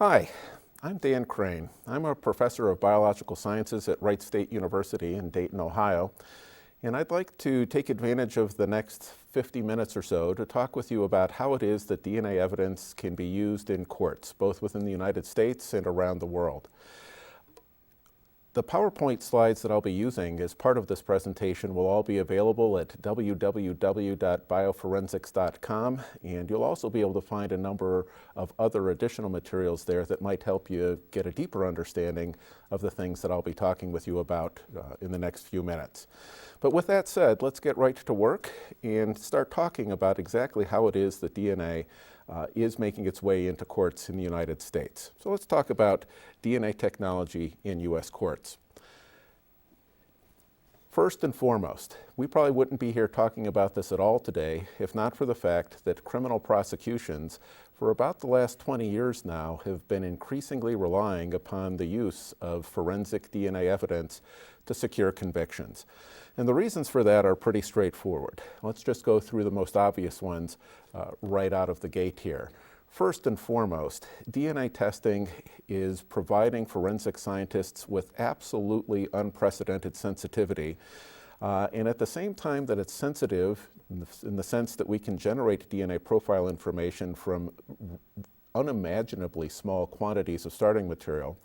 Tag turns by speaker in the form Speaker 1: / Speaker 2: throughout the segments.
Speaker 1: Hi, I'm Dan Crane. I'm a professor of biological sciences at Wright State University in Dayton, Ohio, and I'd like to take advantage of the next 50 minutes or so to talk with you about how it is that DNA evidence can be used in courts, both within the United States and around the world. The PowerPoint slides that I'll be using as part of this presentation will all be available at www.bioforensics.com, and you'll also be able to find a number of other additional materials there that might help you get a deeper understanding of the things that I'll be talking with you about in the next few minutes. But with that said, let's get right to work and start talking about exactly how it is that DNA is making its way into courts in the United States. So let's talk about DNA technology in U.S. courts. First and foremost, we probably wouldn't be here talking about this at all today if not for the fact that criminal prosecutions for about the last 20 years now have been increasingly relying upon the use of forensic DNA evidence to secure convictions. And the reasons for that are pretty straightforward. Let's just go through the most obvious ones right out of the gate here. First and foremost, DNA testing is providing forensic scientists with absolutely unprecedented sensitivity. And at the same time that it's sensitive, in the sense that we can generate DNA profile information from unimaginably small quantities of starting material,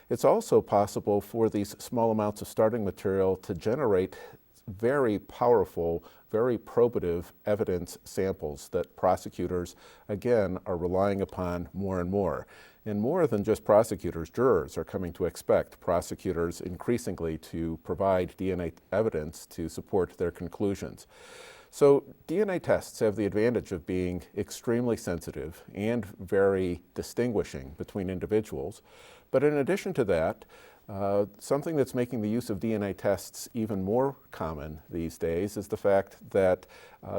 Speaker 1: it's also possible for these small amounts of starting material to generate very powerful, very probative evidence samples that prosecutors, again, are relying upon more and more. And more than just prosecutors, jurors are coming to expect prosecutors increasingly to provide DNA evidence to support their conclusions. So DNA tests have the advantage of being extremely sensitive and very distinguishing between individuals. But in addition to that, something that's making the use of DNA tests even more common these days is the fact that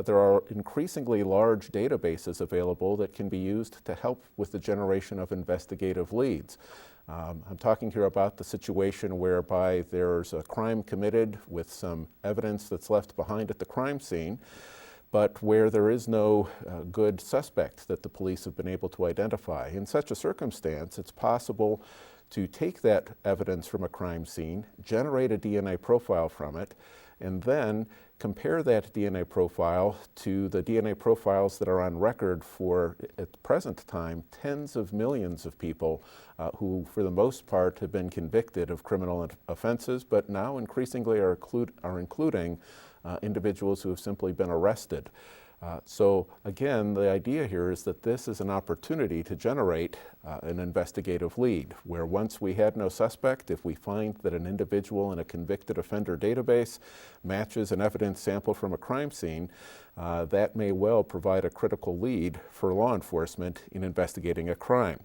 Speaker 1: there are increasingly large databases available that can be used to help with the generation of investigative leads. I'm talking here about the situation whereby there's a crime committed with some evidence that's left behind at the crime scene, but where there is no good suspect that the police have been able to identify. In such a circumstance, it's possible to take that evidence from a crime scene, generate a DNA profile from it, and then compare that DNA profile to the DNA profiles that are on record for, at the present time, tens of millions of people who, for the most part, have been convicted of criminal offenses, but now increasingly are including individuals who have simply been arrested. So again, the idea here is that this is an opportunity to generate an investigative lead, where once we had no suspect, if we find that an individual in a convicted offender database matches an evidence sample from a crime scene, that may well provide a critical lead for law enforcement in investigating a crime.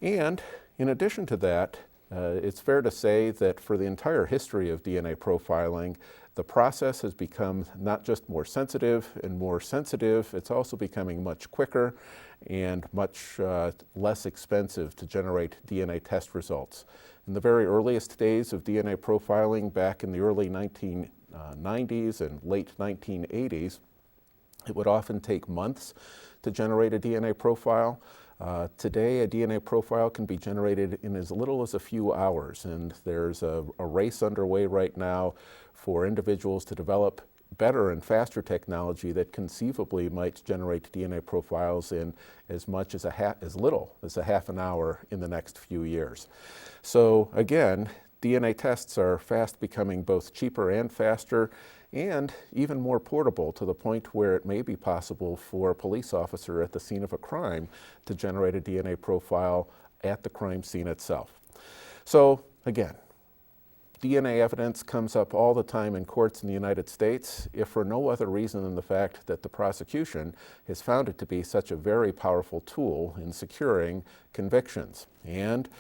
Speaker 1: And in addition to that, it's fair to say that for the entire history of DNA profiling, the process has become not just more sensitive, it's also becoming much quicker and much less expensive to generate DNA test results. In the very earliest days of DNA profiling back in the early 1990s and late 1980s, it would often take months to generate a DNA profile. Today, a DNA profile can be generated in as little as a few hours, and there's a race underway right now for individuals to develop better and faster technology that conceivably might generate DNA profiles in as much as as little as a half an hour in the next few years. So again, DNA tests are fast becoming both cheaper and faster, and even more portable, to the point where it may be possible for a police officer at the scene of a crime to generate a DNA profile at the crime scene itself. So again, DNA evidence comes up all the time in courts in the United States, if for no other reason than the fact that the prosecution has found it to be such a very powerful tool in securing convictions. And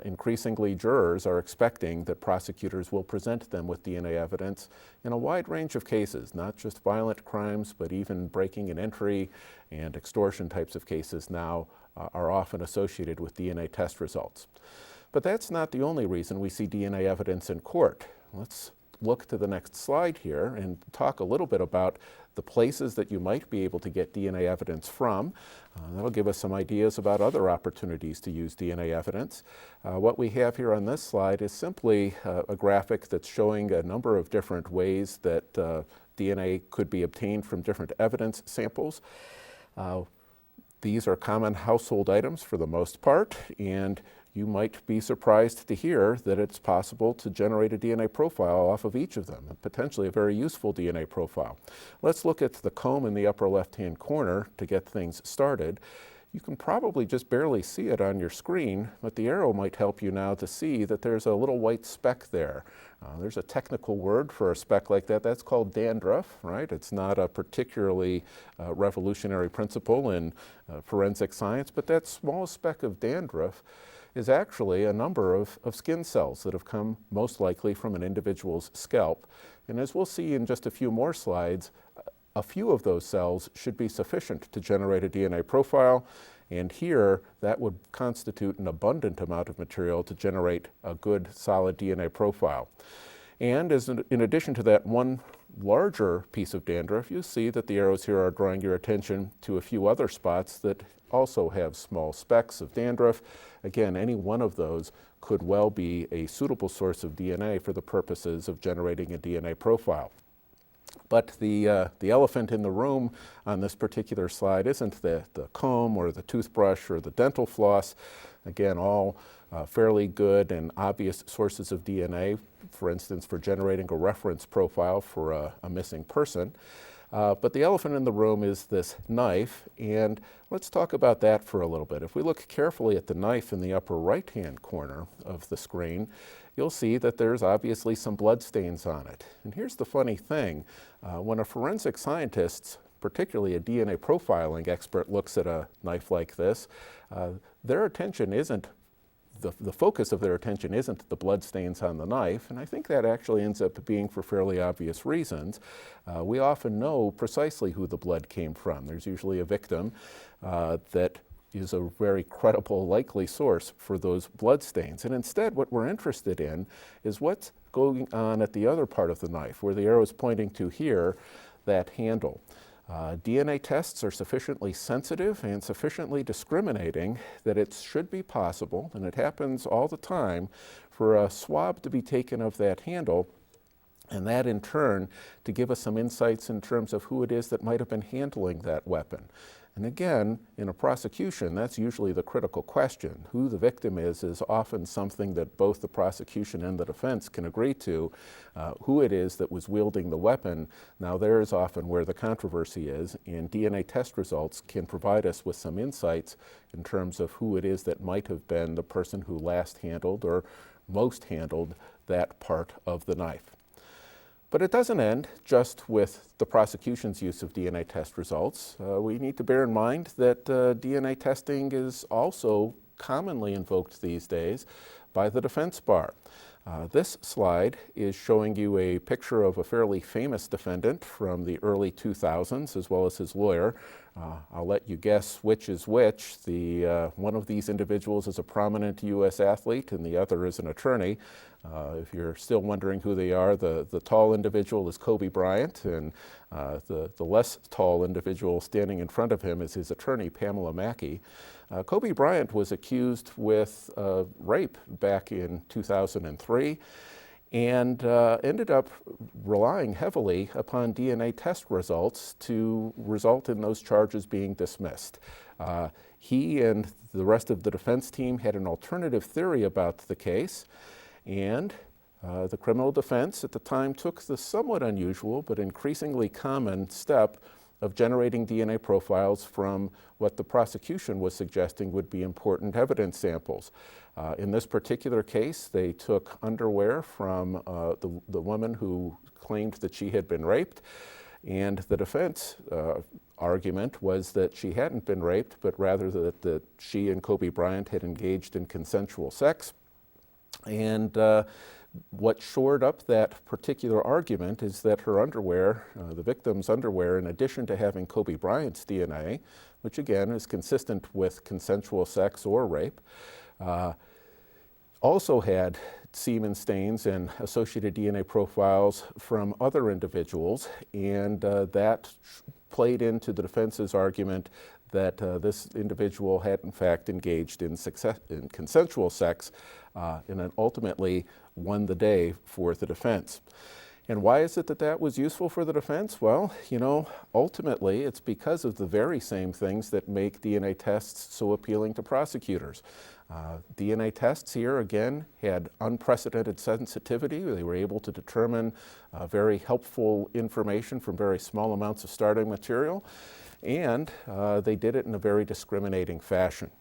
Speaker 1: increasingly, jurors are expecting that prosecutors will present them with DNA evidence in a wide range of cases, not just violent crimes, but even breaking and entry and extortion types of cases now are often associated with DNA test results. But that's not the only reason we see DNA evidence in court. Let's look to the next slide here and talk a little bit about the places that you might be able to get DNA evidence from. That'll give us some ideas about other opportunities to use DNA evidence. What we have here on this slide is simply a graphic that's showing a number of different ways that DNA could be obtained from different evidence samples. These are common household items for the most part, and you might be surprised to hear that it's possible to generate a DNA profile off of each of them, and potentially a very useful DNA profile. Let's look at the comb in the upper left-hand corner to get things started. You can probably just barely see it on your screen, but the arrow might help you now to see that there's a little white speck there. There's a technical word for a speck like that. That's called dandruff, right? It's not a particularly revolutionary principle in forensic science, but that small speck of dandruff is actually a number of skin cells that have come most likely from an individual's scalp. And as we'll see in just a few more slides, a few of those cells should be sufficient to generate a DNA profile, and here that would constitute an abundant amount of material to generate a good solid DNA profile. And in addition to that one larger piece of dandruff, you see that the arrows here are drawing your attention to a few other spots that also have small specks of dandruff. Again, any one of those could well be a suitable source of DNA for the purposes of generating a DNA profile. But the elephant in the room on this particular slide isn't the comb or the toothbrush or the dental floss. Again, all fairly good and obvious sources of DNA, for instance, for generating a reference profile for a missing person. But the elephant in the room is this knife, and let's talk about that for a little bit. If we look carefully at the knife in the upper right-hand corner of the screen, you'll see that there's obviously some blood stains on it. And here's the funny thing. When a forensic scientist, particularly a DNA profiling expert, looks at a knife like this, their attention isn't the focus of their attention isn't the blood stains on the knife, and I think that actually ends up being for fairly obvious reasons. We often know precisely who the blood came from. There's usually a victim that is a very credible, likely source for those blood stains. And instead, what we're interested in is what's going on at the other part of the knife, where the arrow is pointing to here, that handle. DNA tests are sufficiently sensitive and sufficiently discriminating that it should be possible, and it happens all the time, for a swab to be taken of that handle, and that in turn to give us some insights in terms of who it is that might have been handling that weapon. And again, in a prosecution, that's usually the critical question. Who the victim is often something that both the prosecution and the defense can agree to. Who it is that was wielding the weapon, now there is often where the controversy is, and DNA test results can provide us with some insights in terms of who it is that might have been the person who last handled or most handled that part of the knife. But it doesn't end just with the prosecution's use of DNA test results. We need to bear in mind that DNA testing is also commonly invoked these days by the defense bar. This slide is showing you a picture of a fairly famous defendant from the early 2000s, as well as his lawyer. I'll let you guess which is which. One of these individuals is a prominent U.S. athlete, and the other is an attorney. If you're still wondering who they are, the tall individual is Kobe Bryant, and the less tall individual standing in front of him is his attorney, Pamela Mackey. Kobe Bryant was accused with rape back in 2003 and ended up relying heavily upon DNA test results to result in those charges being dismissed. He and the rest of the defense team had an alternative theory about the case, and the criminal defense at the time took the somewhat unusual but increasingly common step of generating DNA profiles from what the prosecution was suggesting would be important evidence samples. In this particular case, they took underwear from the woman who claimed that she had been raped, and the defense argument was that she hadn't been raped, but rather that she and Kobe Bryant had engaged in consensual sex. And what shored up that particular argument is that her underwear, the victim's underwear, in addition to having Kobe Bryant's DNA, which again is consistent with consensual sex or rape, also had semen stains and associated DNA profiles from other individuals, and that played into the defense's argument that this individual had in fact engaged in consensual sex, and then ultimately won the day for the defense. And why is it that that was useful for the defense? Well, ultimately it's because of the very same things that make DNA tests so appealing to prosecutors. DNA tests here, again, had unprecedented sensitivity. They were able to determine very helpful information from very small amounts of starting material, and they did it in a very discriminating fashion.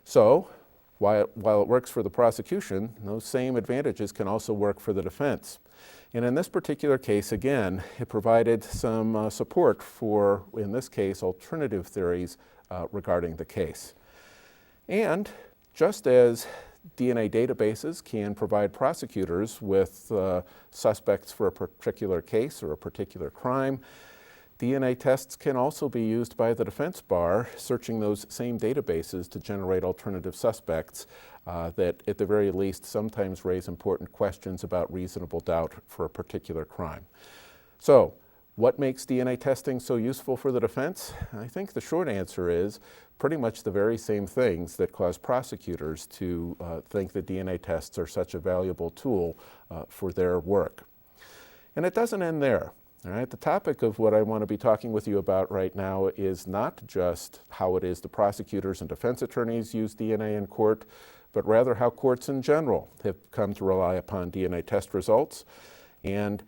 Speaker 1: So, while it works for the prosecution, those same advantages can also work for the defense. And in this particular case, again, it provided some support for, in this case, alternative theories regarding the case. And just as DNA databases can provide prosecutors with suspects for a particular case or a particular crime, DNA tests can also be used by the defense bar, searching those same databases to generate alternative suspects that, at the very least, sometimes raise important questions about reasonable doubt for a particular crime. So, what makes DNA testing so useful for the defense? I think the short answer is pretty much the very same things that cause prosecutors to think that DNA tests are such a valuable tool for their work. And it doesn't end there. All right, the topic of what I want to be talking with you about right now is not just how it is the prosecutors and defense attorneys use DNA in court, but rather how courts in general have come to rely upon DNA test results. And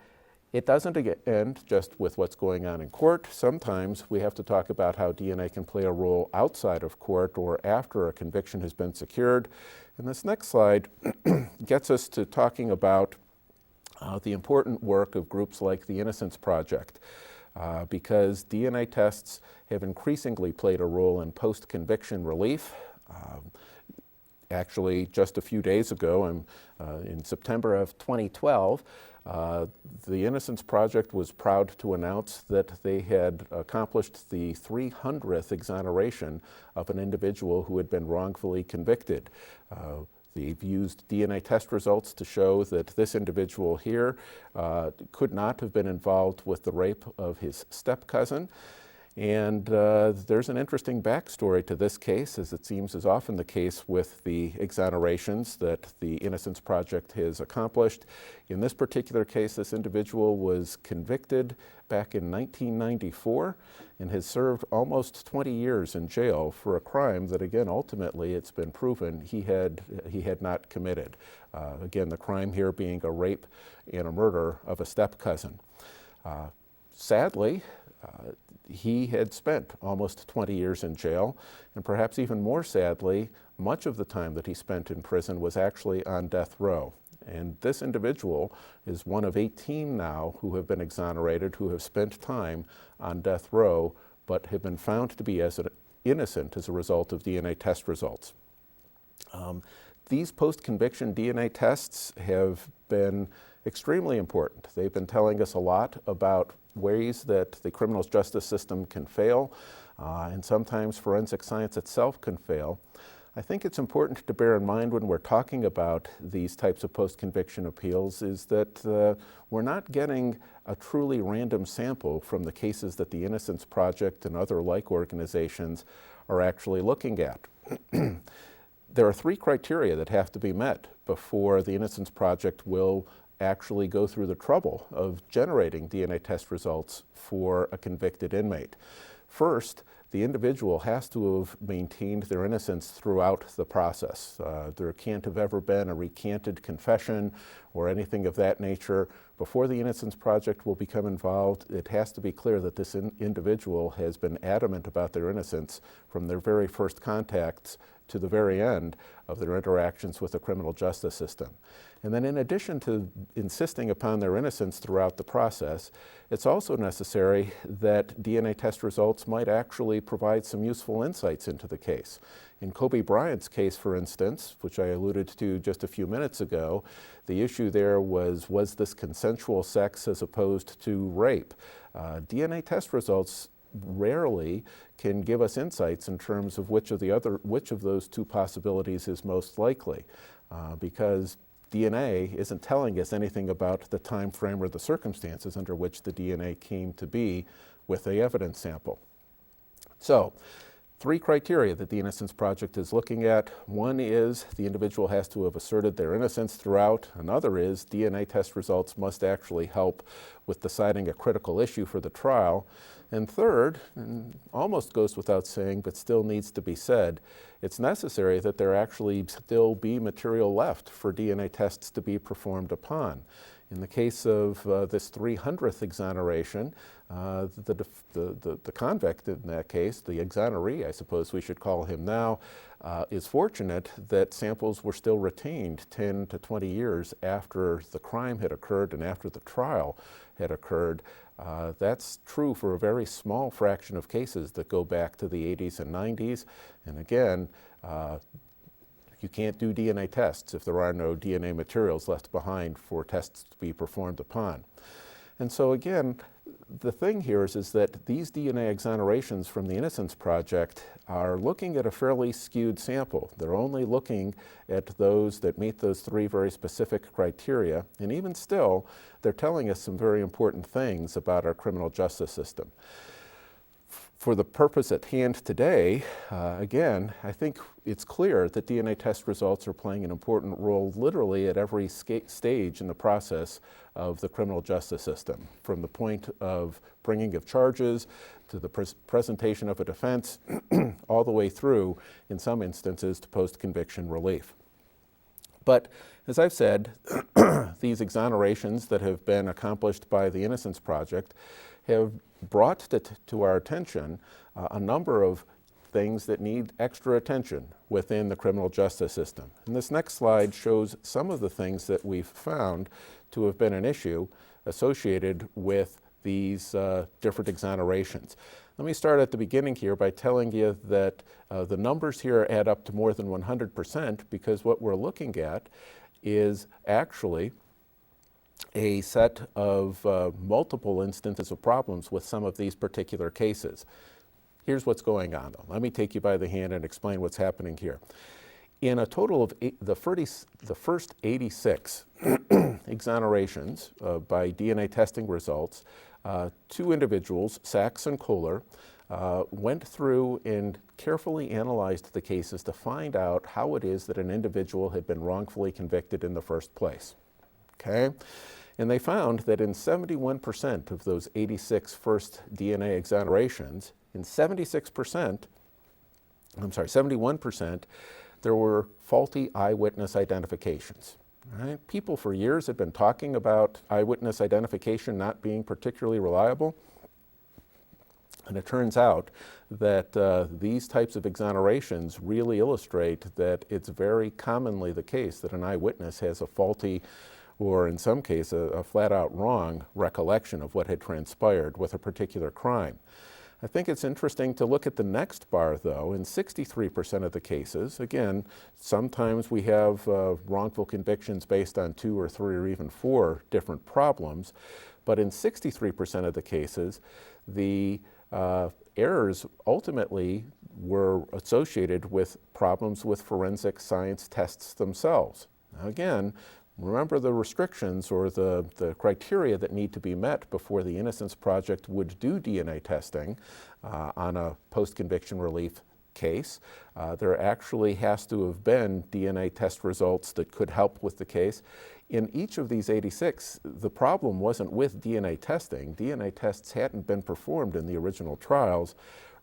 Speaker 1: it doesn't end just with what's going on in court. Sometimes we have to talk about how DNA can play a role outside of court or after a conviction has been secured. And this next slide gets us to talking about the important work of groups like the Innocence Project, because DNA tests have increasingly played a role in post-conviction relief. Actually, just a few days ago, in September of 2012, the Innocence Project was proud to announce that they had accomplished the 300th exoneration of an individual who had been wrongfully convicted. They've used DNA test results to show that this individual here could not have been involved with the rape of his step-cousin. And there's an interesting backstory to this case, as it seems is often the case with the exonerations that the Innocence Project has accomplished. In this particular case, this individual was convicted back in 1994 and has served almost 20 years in jail for a crime that, again, ultimately it's been proven he had not committed. Again, the crime here being a rape and a murder of a step-cousin. Sadly, he had spent almost 20 years in jail, and perhaps even more sadly, much of the time that he spent in prison was actually on death row. And this individual is one of 18 now who have been exonerated, who have spent time on death row, but have been found to be innocent as a result of DNA test results. These post-conviction DNA tests have been extremely important. They've been telling us a lot about ways that the criminal justice system can fail, and sometimes forensic science itself can fail. I think it's important to bear in mind when we're talking about these types of post-conviction appeals is that we're not getting a truly random sample from the cases that the Innocence Project and other like organizations are actually looking at. There are 3 criteria that have to be met before the Innocence Project will actually go through the trouble of generating DNA test results for a convicted inmate. First, the individual has to have maintained their innocence throughout the process. There can't have ever been a recanted confession or anything of that nature. Before the Innocence Project will become involved, it has to be clear that this individual has been adamant about their innocence from their very first contacts to the very end of their interactions with the criminal justice system. And then in addition to insisting upon their innocence throughout the process, it's also necessary that DNA test results might actually provide some useful insights into the case. In Kobe Bryant's case, for instance, which I alluded to just a few minutes ago, the issue there was this consensual sex as opposed to rape? DNA test results rarely can give us insights in terms of which of those 2 possibilities is most likely, because DNA isn't telling us anything about the time frame or the circumstances under which the DNA came to be with the evidence sample. So, 3 criteria that the Innocence Project is looking at. One is the individual has to have asserted their innocence throughout. Another is DNA test results must actually help with deciding a critical issue for the trial. And third, and almost goes without saying, but still needs to be said, it's necessary that there actually still be material left for DNA tests to be performed upon. In the case of this 300th exoneration, the convict in that case, the exoneree, I suppose we should call him now, is fortunate that samples were still retained 10 to 20 years after the crime had occurred and after the trial had occurred. That's true for a very small fraction of cases that go back to the 80s and 90s. And again, you can't do DNA tests if there are no DNA materials left behind for tests to be performed upon. And so again, the thing here is that these DNA exonerations from the Innocence Project are looking at a fairly skewed sample. They're only looking at those that meet those 3 very specific criteria, and even still, they're telling us some very important things about our criminal justice system. For the purpose at hand today, again, I think it's clear that DNA test results are playing an important role literally at every stage in the process of the criminal justice system, from the point of bringing of charges to the presentation of a defense, all the way through, in some instances, to post-conviction relief. But as I've said, these exonerations that have been accomplished by the Innocence Project have brought to our attention a number of things that need extra attention within the criminal justice system. And this next slide shows some of the things that we've found to have been an issue associated with these different exonerations. Let me start at the beginning here by telling you that the numbers here add up to more than 100% because what we're looking at is actually a set of multiple instances of problems with some of these particular cases. Here's what's going on, though. Let me take you by the hand and explain what's happening here. In a total of the first 86 exonerations by DNA testing results, 2 individuals, Sachs and Kohler, went through and carefully analyzed the cases to find out how it is that an individual had been wrongfully convicted in the first place. Okay? And they found that in 71% of those 86 first DNA exonerations, in 71%, there were faulty eyewitness identifications. Right? People for years had been talking about eyewitness identification not being particularly reliable. And it turns out that these types of exonerations really illustrate that it's very commonly the case that an eyewitness has a faulty, or in some cases, a flat-out wrong recollection of what had transpired with a particular crime. I think it's interesting to look at the next bar, though. In 63% of the cases, again, sometimes we have wrongful convictions based on 2 or 3 or even 4 different problems, but in 63% of the cases, the errors ultimately were associated with problems with forensic science tests themselves. Now again, remember the restrictions or the criteria that need to be met before the Innocence Project would do DNA testing on a post-conviction relief case. There actually has to have been DNA test results that could help with the case. In each of these 86, the problem wasn't with DNA testing. DNA tests hadn't been performed in the original trials.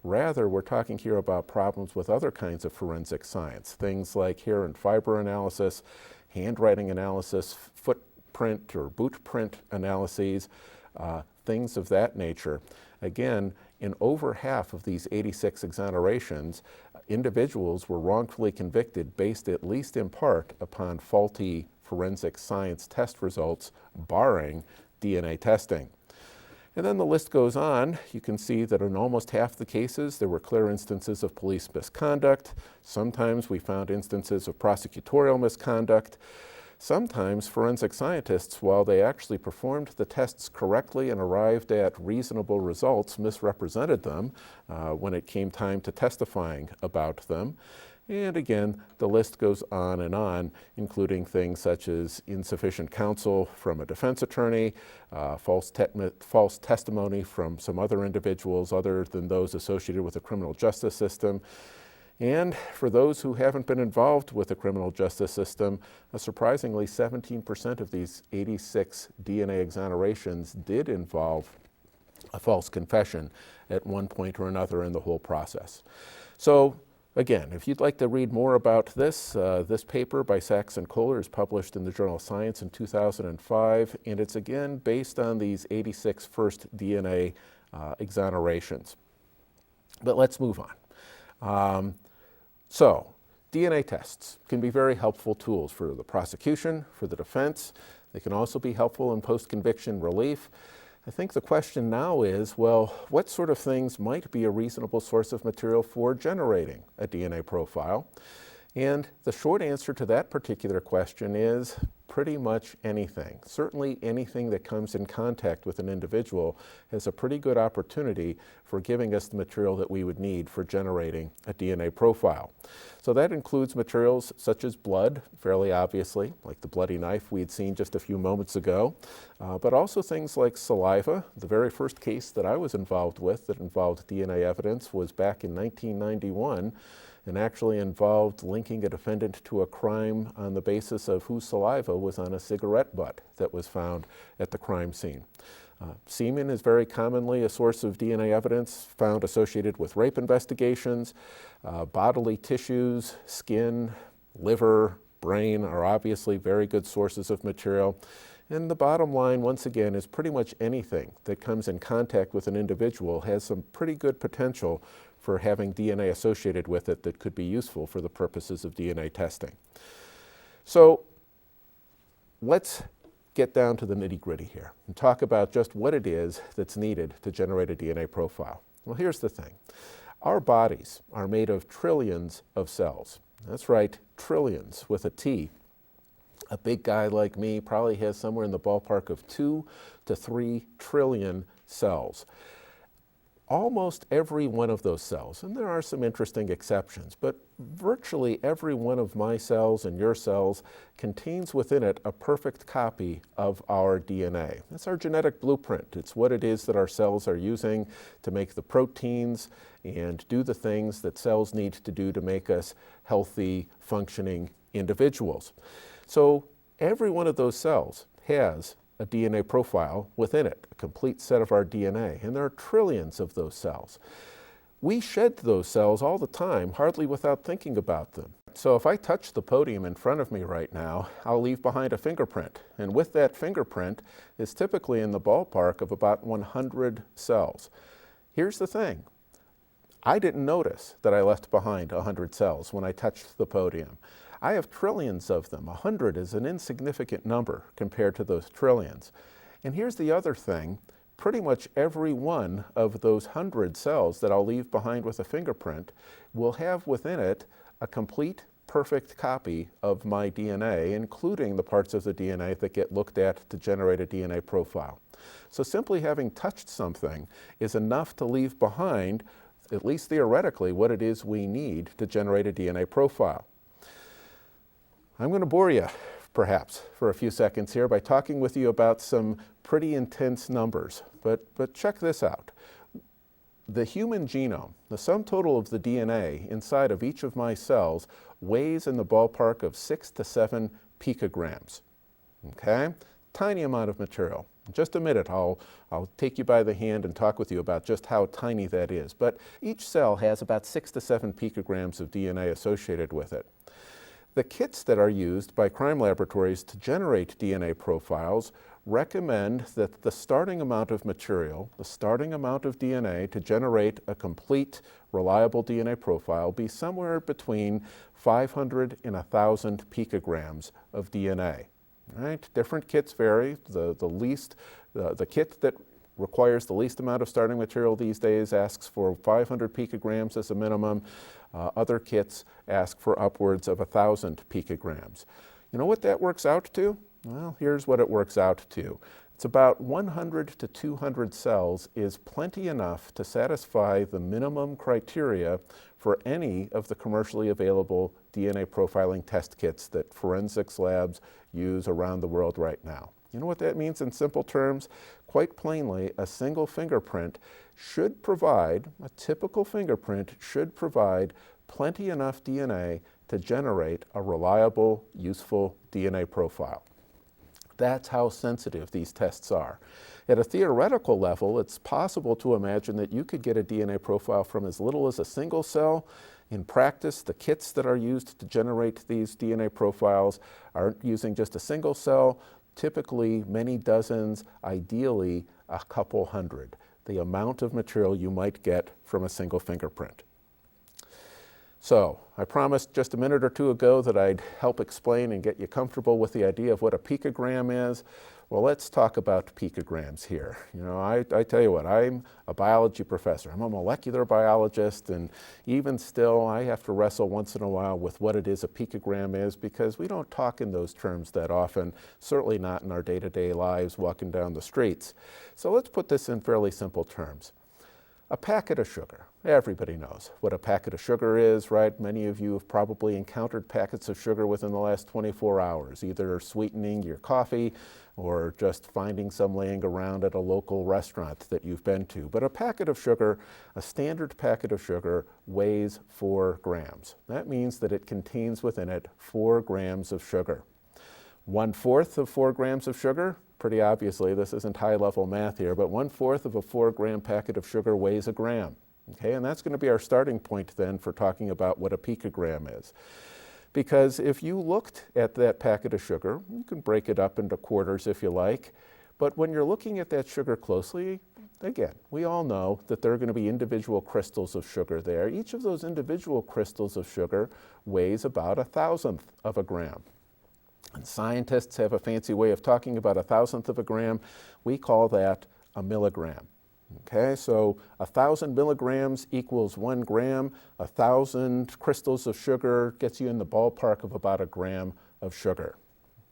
Speaker 1: Rather, we're talking here about problems with other kinds of forensic science, things like hair and fiber analysis, handwriting analysis, footprint or boot print analyses, things of that nature. Again, in over half of these 86 exonerations, individuals were wrongfully convicted based at least in part upon faulty forensic science test results, barring DNA testing. And then the list goes on. You can see that in almost half the cases, there were clear instances of police misconduct. Sometimes we found instances of prosecutorial misconduct. Sometimes forensic scientists, while they actually performed the tests correctly and arrived at reasonable results, misrepresented them when it came time to testifying about them. And again, the list goes on, including things such as insufficient counsel from a defense attorney, false testimony from some other individuals other than those associated with the criminal justice system. And for those who haven't been involved with the criminal justice system, surprisingly 17% of these 86 DNA exonerations did involve a false confession at one point or another in the whole process. So again, if you'd like to read more about this, this paper by Sachs and Kohler is published in the Journal of Science in 2005, and it's again based on these 86 first DNA exonerations. But let's move on. So, DNA tests can be very helpful tools for the prosecution, for the defense. They can also be helpful in post-conviction relief. I think the question now is, well, what sort of things might be a reasonable source of material for generating a DNA profile? And the short answer to that particular question is pretty much anything. Certainly anything that comes in contact with an individual has a pretty good opportunity for giving us the material that we would need for generating a DNA profile. So that includes materials such as blood, fairly obviously, like the bloody knife we had seen just a few moments ago, but also things like saliva. The very first case that I was involved with that involved DNA evidence was back in 1991, and actually involved linking a defendant to a crime on the basis of whose saliva was on a cigarette butt that was found at the crime scene. Semen is very commonly a source of DNA evidence found associated with rape investigations. Bodily tissues, skin, liver, brain are obviously very good sources of material. And the bottom line, once again, is pretty much anything that comes in contact with an individual has some pretty good potential for having DNA associated with it that could be useful for the purposes of DNA testing. So let's get down to the nitty-gritty here and talk about just what it is that's needed to generate a DNA profile. Well, here's the thing. Our bodies are made of trillions of cells. That's right, trillions with a T. A big guy like me probably has somewhere in the ballpark of 2 to 3 trillion cells. Almost every one of those cells, and there are some interesting exceptions, but virtually every one of my cells and your cells contains within it a perfect copy of our DNA. That's our genetic blueprint. It's what it is that our cells are using to make the proteins and do the things that cells need to do to make us healthy, functioning individuals. So every one of those cells has a DNA profile within it, a complete set of our DNA, and there are trillions of those cells. We shed those cells all the time, hardly without thinking about them. So if I touch the podium in front of me right now, I'll leave behind a fingerprint, and with that fingerprint is typically in the ballpark of about 100 cells. Here's the thing. I didn't notice that I left behind 100 cells when I touched the podium. I have trillions of them. 100 is an insignificant number compared to those trillions. And here's the other thing. Pretty much every one of those 100 cells that I'll leave behind with a fingerprint will have within it a complete, perfect copy of my DNA, including the parts of the DNA that get looked at to generate a DNA profile. So simply having touched something is enough to leave behind, at least theoretically, what it is we need to generate a DNA profile. I'm going to bore you, perhaps, for a few seconds here by talking with you about some pretty intense numbers, but check this out. The human genome, the sum total of the DNA inside of each of my cells, weighs in the ballpark of 6 to 7 picograms. Okay? Tiny amount of material. In just a minute, I'll take you by the hand and talk with you about just how tiny that is. But each cell has about 6 to 7 picograms of DNA associated with it. The kits that are used by crime laboratories to generate DNA profiles recommend that the starting amount of material, the starting amount of DNA to generate a complete, reliable DNA profile be somewhere between 500 and 1,000 picograms of DNA. Right? Different kits vary. The kit that requires the least amount of starting material these days asks for 500 picograms as a minimum. Other kits ask for upwards of 1,000 picograms. You know what that works out to? Well, here's what it works out to. It's about 100 to 200 cells is plenty enough to satisfy the minimum criteria for any of the commercially available DNA profiling test kits that forensics labs use around the world right now. You know what that means in simple terms? Quite plainly, a single fingerprint should provide, a typical fingerprint should provide plenty enough DNA to generate a reliable, useful DNA profile. That's how sensitive these tests are. At a theoretical level, it's possible to imagine that you could get a DNA profile from as little as a single cell. In practice, the kits that are used to generate these DNA profiles are using just a single cell, typically many dozens, ideally a couple hundred, the amount of material you might get from a single fingerprint. So, I promised just a minute or two ago that I'd help explain and get you comfortable with the idea of what a picogram is. Well, let's talk about picograms here. You know, I tell you what, I'm a biology professor. I'm a molecular biologist, and even still, I have to wrestle once in a while with what it is a picogram is, because we don't talk in those terms that often, certainly not in our day-to-day lives walking down the streets. So let's put this in fairly simple terms. A packet of sugar. Everybody knows what a packet of sugar is, right? Many of you have probably encountered packets of sugar within the last 24 hours, either sweetening your coffee or just finding some laying around at a local restaurant that you've been to. But a packet of sugar, a standard packet of sugar, weighs 4 grams. That means that it contains within it 4 grams of sugar. 1/4 of 4 grams of sugar, pretty obviously, this isn't high-level math here, but 1/4 of a 4-gram packet of sugar weighs a gram. Okay, and that's going to be our starting point then for talking about what a picogram is. Because if you looked at that packet of sugar, you can break it up into quarters if you like, but when you're looking at that sugar closely, again, we all know that there are going to be individual crystals of sugar there. Each of those individual crystals of sugar weighs about 1/1000th of a gram. And scientists have a fancy way of talking about 1/1000th of a gram. We call that a milligram. Okay, so 1,000 milligrams equals 1 gram. 1,000 crystals of sugar gets you in the ballpark of about a gram of sugar.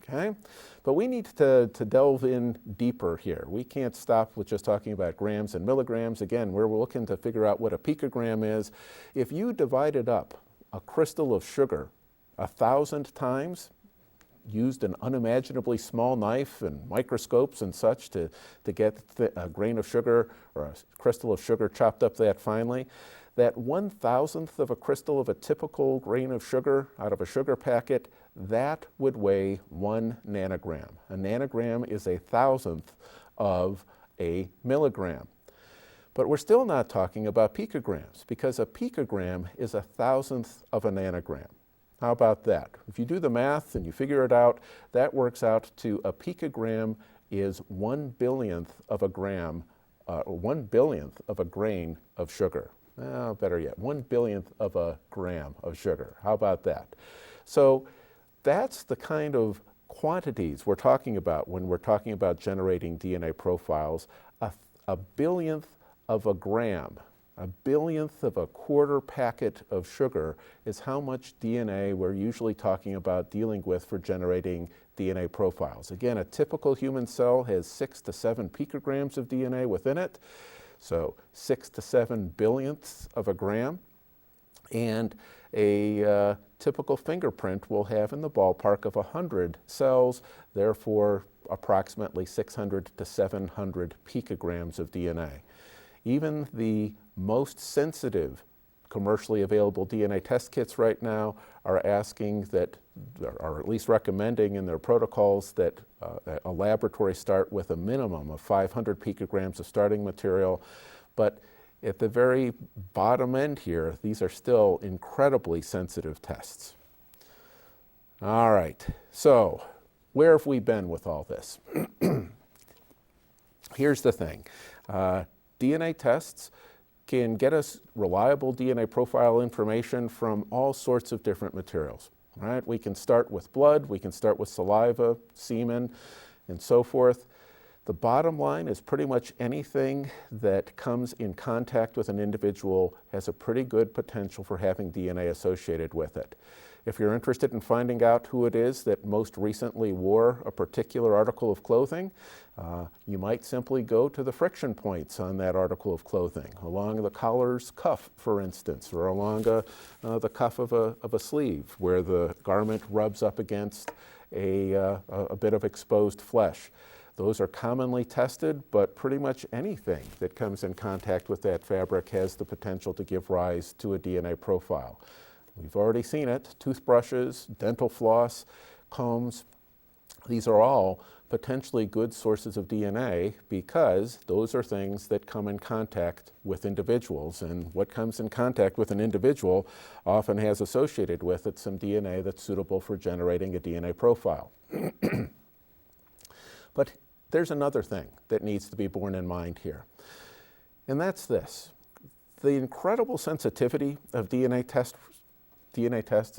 Speaker 1: Okay, but we need to delve in deeper here. We can't stop with just talking about grams and milligrams. Again, we're looking to figure out what a picogram is. If you divided up a crystal of sugar 1,000 times, used an unimaginably small knife and microscopes and such to get a grain of sugar or a crystal of sugar chopped up that finely, that 1,000th of a crystal of a typical grain of sugar out of a sugar packet, that would weigh 1 nanogram. A nanogram is 1,000th of a milligram. But we're still not talking about picograms, because a picogram is 1,000th of a nanogram. How about that? If you do the math and you figure it out, that works out to a picogram is 1/1000th of a gram, 1/1000th of a grain of sugar. Better yet, 1/1000th of a gram of sugar. How about that? So that's the kind of quantities we're talking about when we're talking about generating DNA profiles. A billionth of a gram, a billionth of a quarter packet of sugar is how much DNA we're usually talking about dealing with for generating DNA profiles. Again, a typical human cell has 6 to 7 picograms of DNA within it, so 6 to 7 billionths of a gram. And a typical fingerprint will have in the ballpark of 100 cells, therefore approximately 600 to 700 picograms of DNA. Even the most sensitive commercially available DNA test kits right now are asking that, or at least recommending in their protocols, that a laboratory start with a minimum of 500 picograms of starting material. But at the very bottom end here, these are still incredibly sensitive tests. All right, so where have we been with all this? Here's the thing. DNA tests can get us reliable DNA profile information from all sorts of different materials, right? We can start with blood, we can start with saliva, semen, and so forth. The bottom line is pretty much anything that comes in contact with an individual has a pretty good potential for having DNA associated with it. If you're interested in finding out who it is that most recently wore a particular article of clothing, you might simply go to the friction points on that article of clothing, along the collar's cuff, for instance, or along the cuff of a sleeve, where the garment rubs up against a bit of exposed flesh. Those are commonly tested, but pretty much anything that comes in contact with that fabric has the potential to give rise to a DNA profile. We've already seen it: toothbrushes, dental floss, combs. These are all potentially good sources of DNA because those are things that come in contact with individuals, and what comes in contact with an individual often has associated with it some DNA that's suitable for generating a DNA profile. But there's another thing that needs to be borne in mind here, and that's this: the incredible sensitivity of DNA tests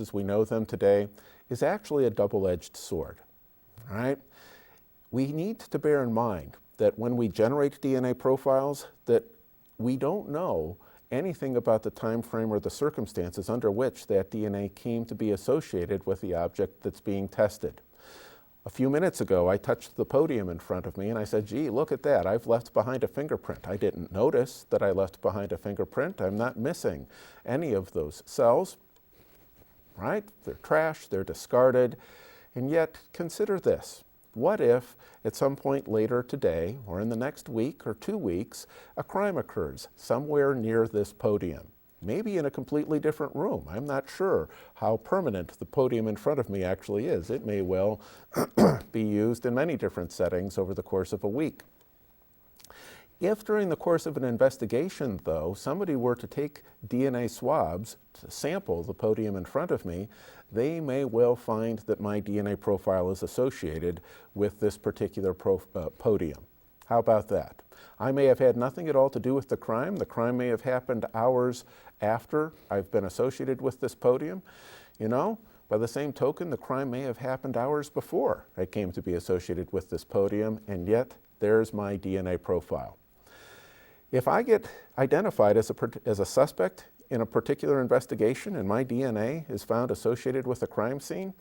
Speaker 1: as we know them today is actually a double-edged sword, right? We need to bear in mind that when we generate DNA profiles, that we don't know anything about the time frame or the circumstances under which that DNA came to be associated with the object that's being tested. A few minutes ago, I touched the podium in front of me and I said, gee, look at that, I've left behind a fingerprint. I didn't notice that I left behind a fingerprint. I'm not missing any of those cells, right? They're trash, they're discarded. And yet, consider this. What if at some point later today, or in the next week or 2 weeks, a crime occurs somewhere near this podium? Maybe in a completely different room. I'm not sure how permanent the podium in front of me actually is. It may well be used in many different settings over the course of a week. If during the course of an investigation, though, somebody were to take DNA swabs to sample the podium in front of me, they may well find that my DNA profile is associated with this particular podium. How about that? I may have had nothing at all to do with the crime. The crime may have happened hours after I've been associated with this podium. You know, by the same token, the crime may have happened hours before I came to be associated with this podium, and yet there's my DNA profile. If I get identified as a suspect in a particular investigation and my DNA is found associated with a crime scene,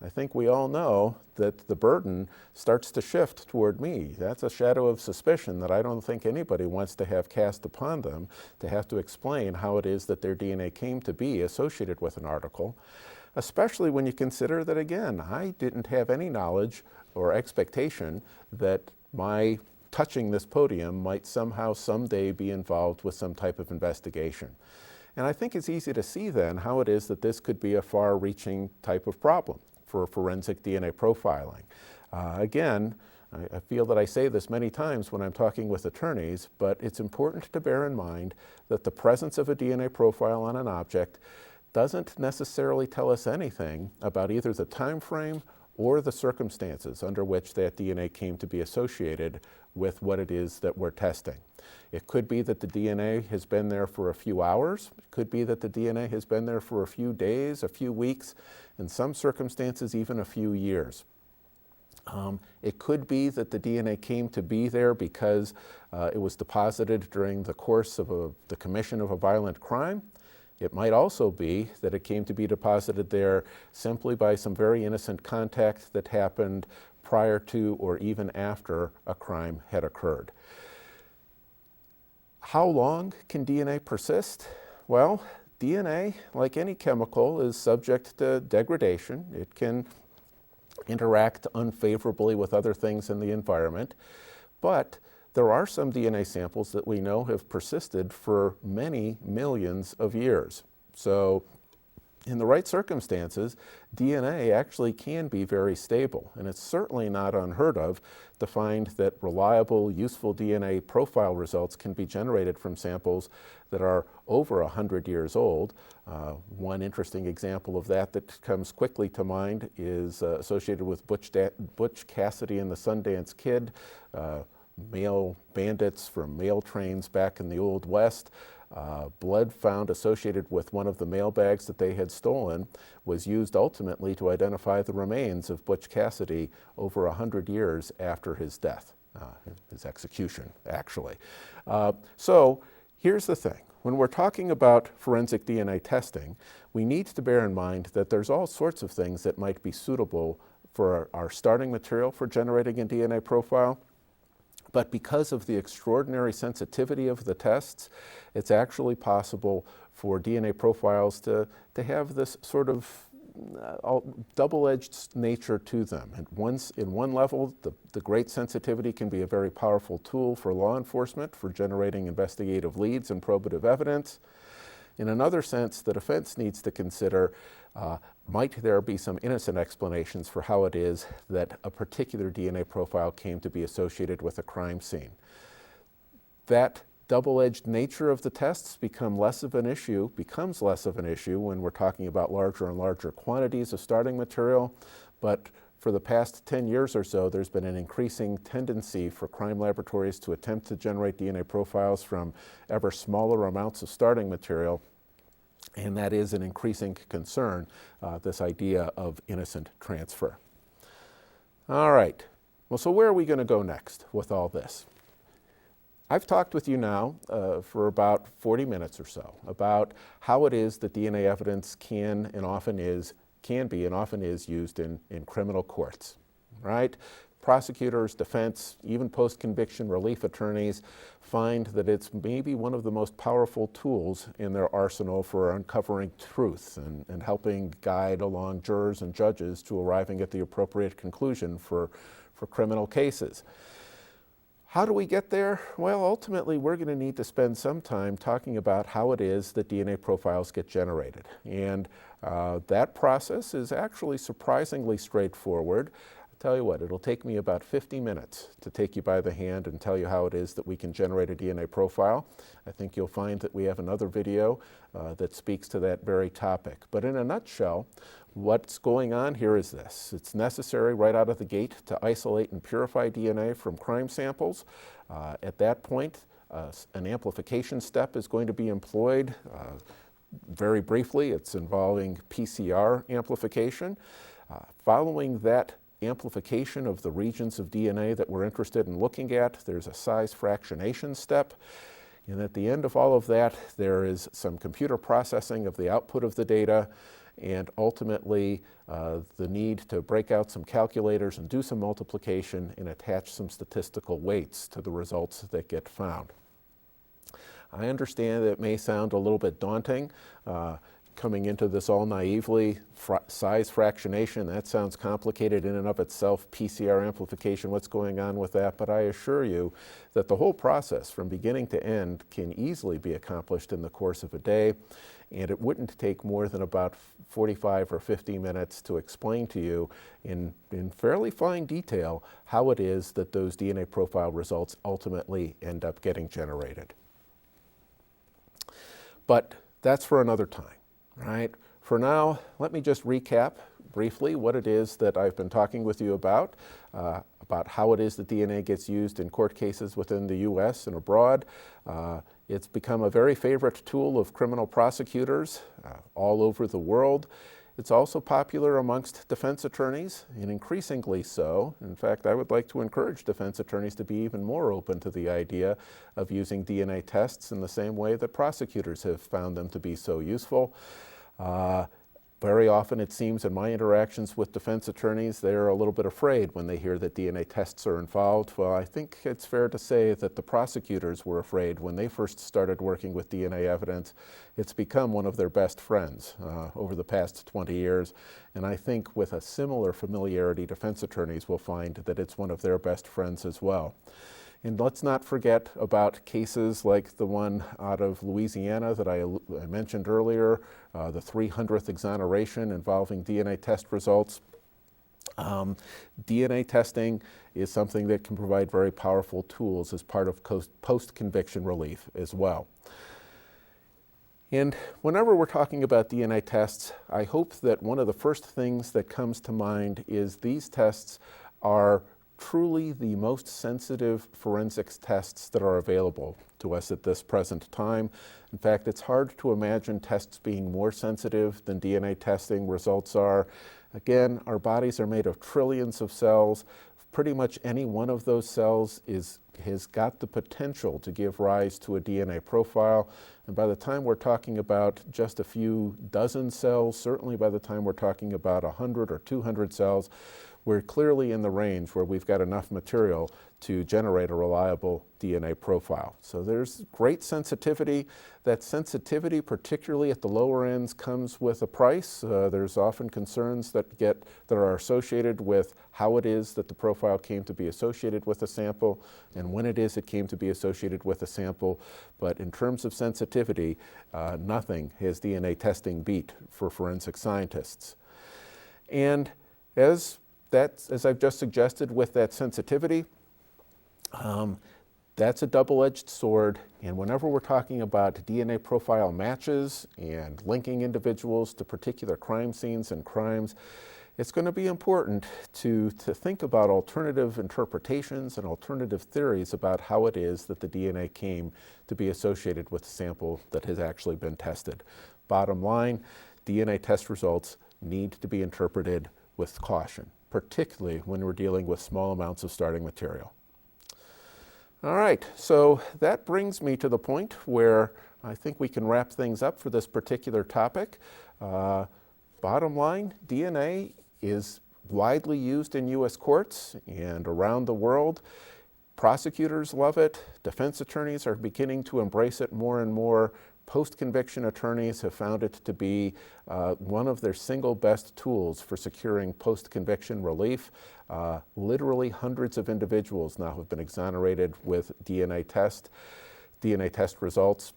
Speaker 1: I think we all know that the burden starts to shift toward me. That's a shadow of suspicion that I don't think anybody wants to have cast upon them, to have to explain how it is that their DNA came to be associated with an article, especially when you consider that, again, I didn't have any knowledge or expectation that my touching this podium might somehow someday be involved with some type of investigation. And I think it's easy to see then how it is that this could be a far-reaching type of problem for forensic DNA profiling. Again, I feel that I say this many times when I'm talking with attorneys, but it's important to bear in mind that the presence of a DNA profile on an object doesn't necessarily tell us anything about either the time frame or the circumstances under which that DNA came to be associated with what it is that we're testing. It could be that the DNA has been there for a few hours. It could be that the DNA has been there for a few days, a few weeks, in some circumstances even a few years. It could be that the DNA came to be there because it was deposited during the course of the commission of a violent crime. It might also be that it came to be deposited there simply by some very innocent contact that happened prior to or even after a crime had occurred. How long can DNA persist? Well, DNA, like any chemical, is subject to degradation. It can interact unfavorably with other things in the environment, but there are some DNA samples that we know have persisted for many millions of years. So in the right circumstances, DNA actually can be very stable, and it's certainly not unheard of to find that reliable, useful DNA profile results can be generated from samples that are over 100 years old. One interesting example of that comes quickly to mind is associated with Butch Cassidy and the Sundance Kid, male bandits from mail trains back in the Old West. Blood found associated with one of the mail bags that they had stolen was used ultimately to identify the remains of Butch Cassidy over 100 years after his death, his execution, actually. So here's the thing. When we're talking about forensic DNA testing, we need to bear in mind that there's all sorts of things that might be suitable for our starting material for generating a DNA profile. But because of the extraordinary sensitivity of the tests, it's actually possible for DNA profiles to have this sort of double-edged nature to them. And in one level, the great sensitivity can be a very powerful tool for law enforcement for generating investigative leads and probative evidence. In another sense, the defense needs to consider, might there be some innocent explanations for how it is that a particular DNA profile came to be associated with a crime scene? That double-edged nature of the tests becomes less of an issue when we're talking about larger and larger quantities of starting material. But for the past 10 years or so, there's been an increasing tendency for crime laboratories to attempt to generate DNA profiles from ever smaller amounts of starting material. And that is an increasing concern, this idea of innocent transfer. All right, well, so where are we going to go next with all this? I've talked with you now for about 40 minutes or so about how it is that DNA evidence can be and often is used in criminal courts, right? Prosecutors, defense, even post-conviction relief attorneys find that it's maybe one of the most powerful tools in their arsenal for uncovering truth and helping guide along jurors and judges to arriving at the appropriate conclusion for criminal cases. How do we get there? Well, ultimately, we're going to need to spend some time talking about how it is that DNA profiles get generated. And that process is actually surprisingly straightforward. I'll tell you what, it'll take me about 50 minutes to take you by the hand and tell you how it is that we can generate a DNA profile. I think you'll find that we have another video that speaks to that very topic. But in a nutshell, what's going on here is this. It's necessary right out of the gate to isolate and purify DNA from crime samples. At that point, an amplification step is going to be employed. Very briefly, it's involving PCR amplification. Following that amplification of the regions of DNA that we're interested in looking at, there's a size fractionation step. And at the end of all of that, there is some computer processing of the output of the data, and ultimately the need to break out some calculators and do some multiplication and attach some statistical weights to the results that get found. I understand that it may sound a little bit daunting coming into this all naively. Size fractionation, that sounds complicated in and of itself. PCR amplification, what's going on with that? But I assure you that the whole process from beginning to end can easily be accomplished in the course of a day. And it wouldn't take more than about 45 or 50 minutes to explain to you in fairly fine detail how it is that those DNA profile results ultimately end up getting generated. But that's for another time, right? For now, let me just recap briefly what it is that I've been talking with you about how it is that DNA gets used in court cases within the U.S. and abroad. It's become a very favorite tool of criminal prosecutors all over the world. It's also popular amongst defense attorneys, and increasingly so. In fact, I would like to encourage defense attorneys to be even more open to the idea of using DNA tests in the same way that prosecutors have found them to be so useful. Very often, it seems, in my interactions with defense attorneys, they're a little bit afraid when they hear that DNA tests are involved. Well, I think it's fair to say that the prosecutors were afraid when they first started working with DNA evidence. It's become one of their best friends over the past 20 years. And I think with a similar familiarity, defense attorneys will find that it's one of their best friends as well. And let's not forget about cases like the one out of Louisiana that I mentioned earlier, the 300th exoneration involving DNA test results. DNA testing is something that can provide very powerful tools as part of post-conviction relief as well. And whenever we're talking about DNA tests, I hope that one of the first things that comes to mind is these tests are truly the most sensitive forensics tests that are available to us at this present time. In fact, it's hard to imagine tests being more sensitive than DNA testing results are. Again, our bodies are made of trillions of cells. Pretty much any one of those cells is has got the potential to give rise to a DNA profile. And by the time we're talking about just a few dozen cells, certainly by the time we're talking about 100 or 200 cells, we're clearly in the range where we've got enough material to generate a reliable DNA profile. So there's great sensitivity. That sensitivity, particularly at the lower ends, comes with a price. There's often concerns that are associated with how it is that the profile came to be associated with a sample and when it is it came to be associated with a sample. But in terms of sensitivity, nothing has DNA testing beat for forensic scientists. And as I've just suggested with that sensitivity, that's a double-edged sword, and whenever we're talking about DNA profile matches and linking individuals to particular crime scenes and crimes, it's going to be important to think about alternative interpretations and alternative theories about how it is that the DNA came to be associated with the sample that has actually been tested. Bottom line, DNA test results need to be interpreted with caution, particularly when we're dealing with small amounts of starting material. All right, so that brings me to the point where I think we can wrap things up for this particular topic. Bottom line, DNA is widely used in U.S. courts and around the world. Prosecutors love it. Defense attorneys are beginning to embrace it more and more. Post-conviction attorneys have found it to be one of their single best tools for securing post-conviction relief. Literally hundreds of individuals now have been exonerated with DNA test results.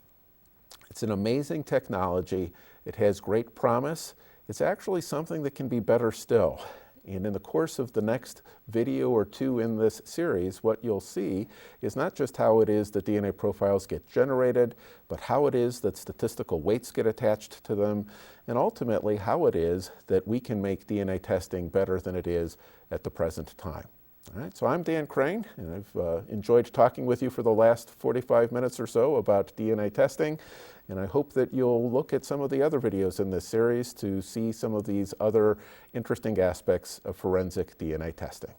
Speaker 1: It's an amazing technology. It has great promise. It's actually something that can be better still. And in the course of the next video or two in this series, what you'll see is not just how it is that DNA profiles get generated, but how it is that statistical weights get attached to them, and ultimately how it is that we can make DNA testing better than it is at the present time. All right, so I'm Dan Crane, and I've enjoyed talking with you for the last 45 minutes or so about DNA testing, and I hope that you'll look at some of the other videos in this series to see some of these other interesting aspects of forensic DNA testing.